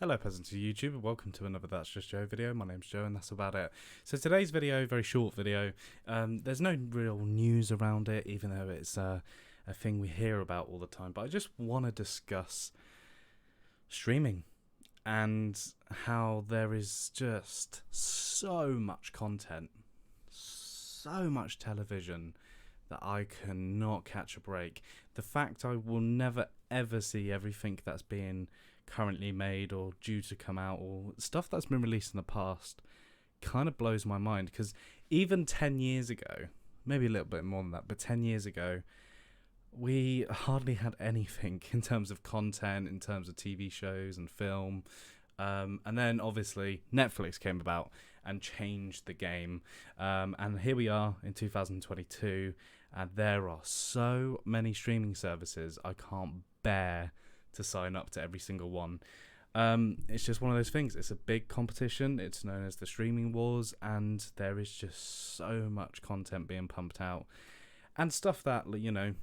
Hello peasants of YouTube and welcome to another That's Just Joe video. My name's Joe and that's about it. So today's video, very short video, there's no real news around it even though it's a thing we hear about all the time, but I just want to discuss streaming and how there is just so much content, so much television that I cannot catch a break. The fact I will never ever see everything that's being currently made or due to come out or stuff that's been released in the past kind of blows my mind, because even 10 years ago, maybe a little bit more than that, but 10 years ago we hardly had anything in terms of content, in terms of TV shows and film, and then obviously Netflix came about and changed the game, and here we are in 2022 and there are so many streaming services I can't bear to sign up to every single one. It's just one of those things. It's a big competition. It's known as the streaming wars, and there is just so much content being pumped out, and stuff that, you know,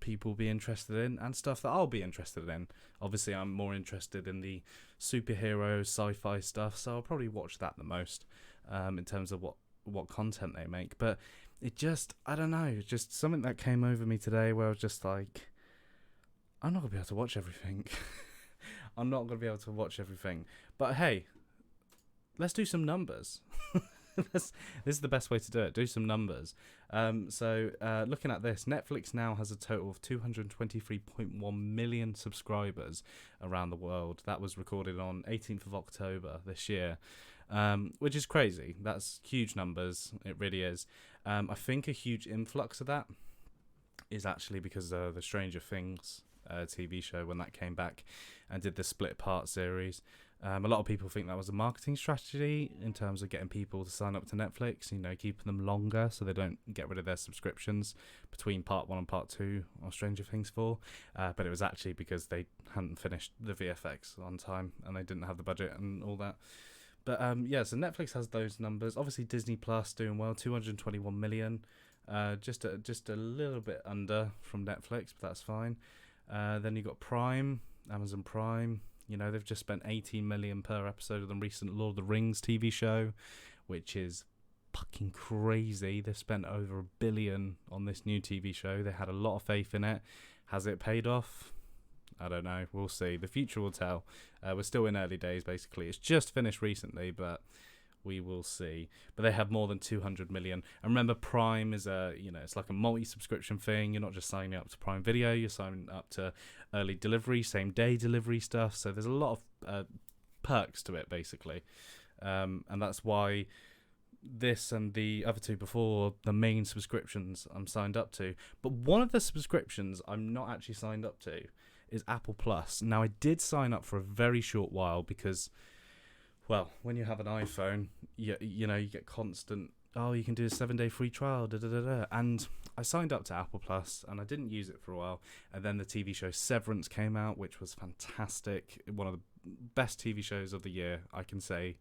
people be interested in, and stuff that I'll be interested in. Obviously, I'm more interested in the superhero sci-fi stuff, so I'll probably watch that the most, in terms of what content they make. But it just, I don't know, just something that came over me today where I was just like, I'm not going to be able to watch everything. I'm not going to be able to watch everything. But hey, let's do some numbers. This is the best way to do it. Do some numbers. So looking at this, Netflix now has a total of 223.1 million subscribers around the world. That was recorded on 18th of October this year, which is crazy. That's huge numbers. It really is. I think a huge influx of that is actually because of the Stranger Things TV show, when that came back and did the split part series. A lot of people think that was a marketing strategy in terms of getting people to sign up to Netflix, you know, keeping them longer so they don't get rid of their subscriptions between part 1 and part 2 of Stranger Things 4, but it was actually because they hadn't finished the VFX on time and they didn't have the budget and all that. But yeah, so Netflix has those numbers. Obviously Disney Plus doing well, 221 million, just a little bit under from Netflix, but that's fine. Then you got Prime, Amazon Prime. You know, they've just spent 18 million per episode of the recent Lord of the Rings TV show, which is fucking crazy. They've spent over $1 billion on this new TV show. They had a lot of faith in it. Has it paid off? I don't know. We'll see. The future will tell. We're still in early days, basically. It's just finished recently, but we will see. But they have more than 200 million. And remember, Prime is it's like a multi-subscription thing. You're not just signing up to Prime Video. You're signing up to early delivery, same day delivery stuff. So there's a lot of perks to it, basically. And that's why this and the other two before the main subscriptions I'm signed up to. But one of the subscriptions I'm not actually signed up to is Apple Plus. Now, I did sign up for a very short while because, well, when you have an iPhone, you know, you get constant, oh, you can do a 7-day free trial, and I signed up to Apple Plus, and I didn't use it for a while, and then the TV show Severance came out, which was fantastic, one of the best TV shows of the year, I can say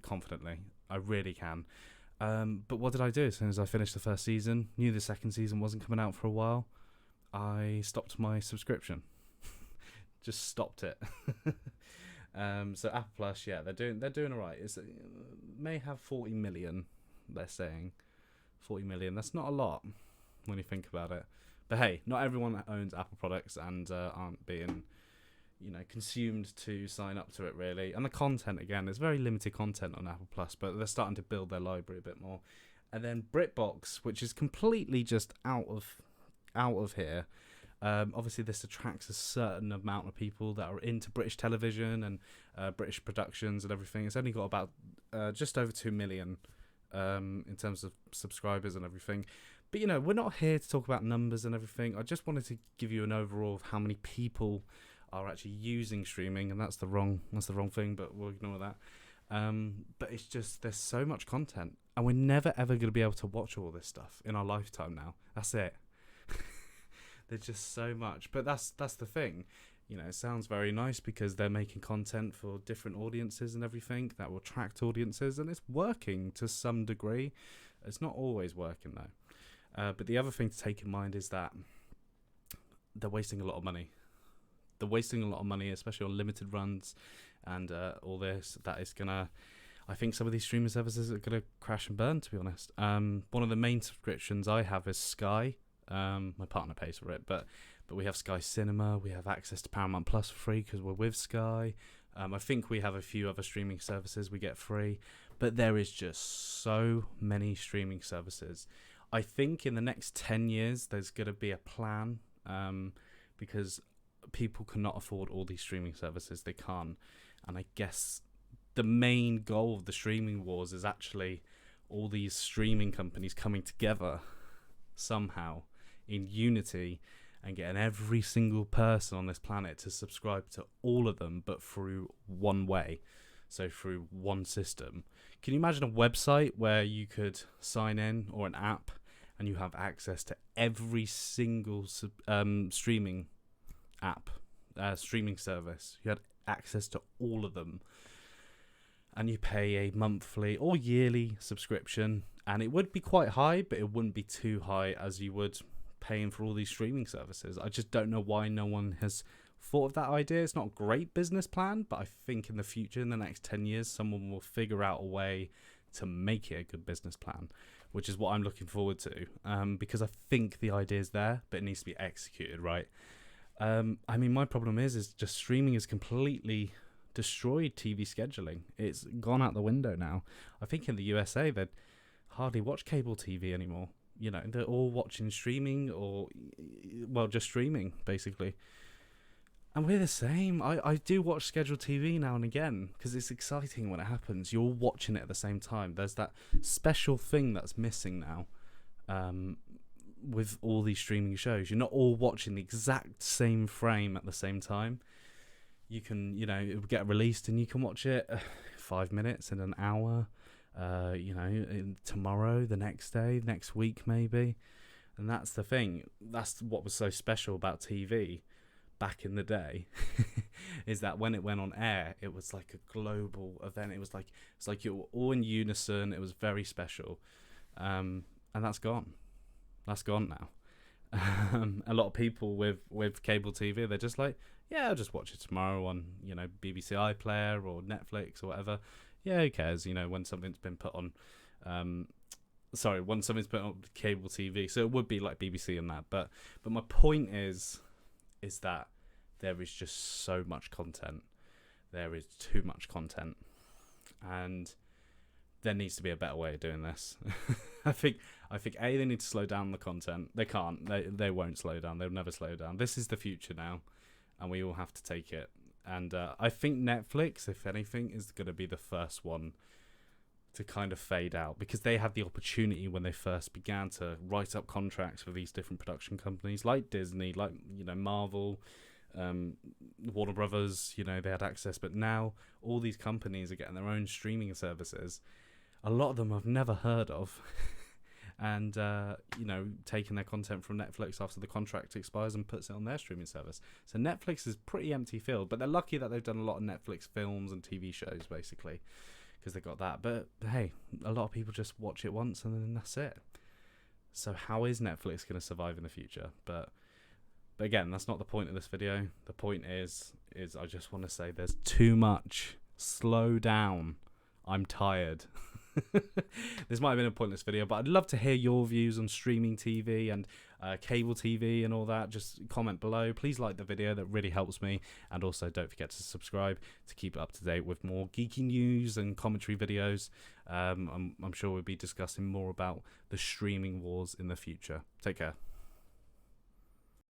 confidently, I really can. But what did I do? As soon as I finished the first season, knew the second season wasn't coming out for a while, I stopped my subscription. Just stopped it. So Apple Plus, yeah, they're doing all right. It may have 40 million. They're saying 40 million. That's not a lot when you think about it. But hey, not everyone owns Apple products and aren't being, you know, consumed to sign up to it really. And the content, again, there's very limited content on Apple Plus, but they're starting to build their library a bit more. And then BritBox, which is completely just out of here. Obviously, this attracts a certain amount of people that are into British television and British productions and everything. It's only got about just over 2 million in terms of subscribers and everything. But, you know, we're not here to talk about numbers and everything. I just wanted to give you an overall of how many people are actually using streaming, and that's the wrong thing, but we'll ignore that. But it's just, there's so much content, and we're never ever going to be able to watch all this stuff in our lifetime now. That's it. There's just so much, but that's the thing, you know. It sounds very nice because they're making content for different audiences and everything that will attract audiences, and it's working to some degree. It's not always working though. But the other thing to take in mind is that they're wasting a lot of money. They're wasting a lot of money, especially on limited runs and all this, that is gonna, I think some of these streaming services are gonna crash and burn, to be honest. One of the main subscriptions I have is Sky. My partner pays for it, but we have Sky Cinema. We have access to Paramount Plus for free because we're with Sky. I think we have a few other streaming services we get free, but there is just so many streaming services. I think in the next 10 years, there's going to be a plan, because people cannot afford all these streaming services. They can't. And I guess the main goal of the streaming wars is actually all these streaming companies coming together somehow in unity and getting every single person on this planet to subscribe to all of them, but through one way, so through one system. Can you imagine a website where you could sign in, or an app, and you have access to every single streaming app, streaming service? You had access to all of them, and you pay a monthly or yearly subscription, and it would be quite high, but it wouldn't be too high as you would paying for all these streaming services. I just don't know why no one has thought of that idea. It's not a great business plan, but I think in the future, in the next 10 years, someone will figure out a way to make it a good business plan, which is what I'm looking forward to, because I think the idea is there, but it needs to be executed right. I mean, my problem is just streaming has completely destroyed TV scheduling. It's gone out the window now. I think in the USA, they'd hardly watch cable TV anymore. You know, they're all watching streaming, or, well, just streaming, basically. And we're the same. I do watch scheduled TV now and again because it's exciting when it happens. You're all watching it at the same time. There's that special thing that's missing now, with all these streaming shows. You're not all watching the exact same frame at the same time. You can, you know, it will get released and you can watch it 5 minutes in an hour. You know, tomorrow, the next day, next week maybe. And that's the thing. That's what was so special about TV back in the day, is that when it went on air, it was like a global event. It's like you were all in unison. It was very special. And that's gone. That's gone now. A lot of people with cable TV, they're just like, yeah, I'll just watch it tomorrow on, you know, BBC iPlayer or Netflix or whatever. Yeah, who cares, you know, when something's been put on, when something's put on cable TV. So it would be like BBC and that. But my point is that there is just so much content. There is too much content. And there needs to be a better way of doing this. I think they need to slow down the content. They can't. They won't slow down. They'll never slow down. This is the future now, and we all have to take it. And I think Netflix, if anything, is going to be the first one to kind of fade out, because they had the opportunity when they first began to write up contracts with these different production companies like Disney, like, you know, Marvel, Warner Brothers. You know, they had access, but now all these companies are getting their own streaming services. A lot of them I've never heard of. And, you know, taking their content from Netflix after the contract expires and puts it on their streaming service. So Netflix is pretty empty field, but they're lucky that they've done a lot of Netflix films and TV shows, basically, because they got that. But, hey, a lot of people just watch it once and then that's it. So how is Netflix going to survive in the future? But again, that's not the point of this video. The point is I just want to say there's too much. Slow down. I'm tired. This might have been a pointless video, but I'd love to hear your views on streaming TV and cable TV and all that. Just comment below. Please like the video. That really helps me. And also don't forget to subscribe to keep up to date with more geeky news and commentary videos. I'm sure we'll be discussing more about the streaming wars in the future. Take care.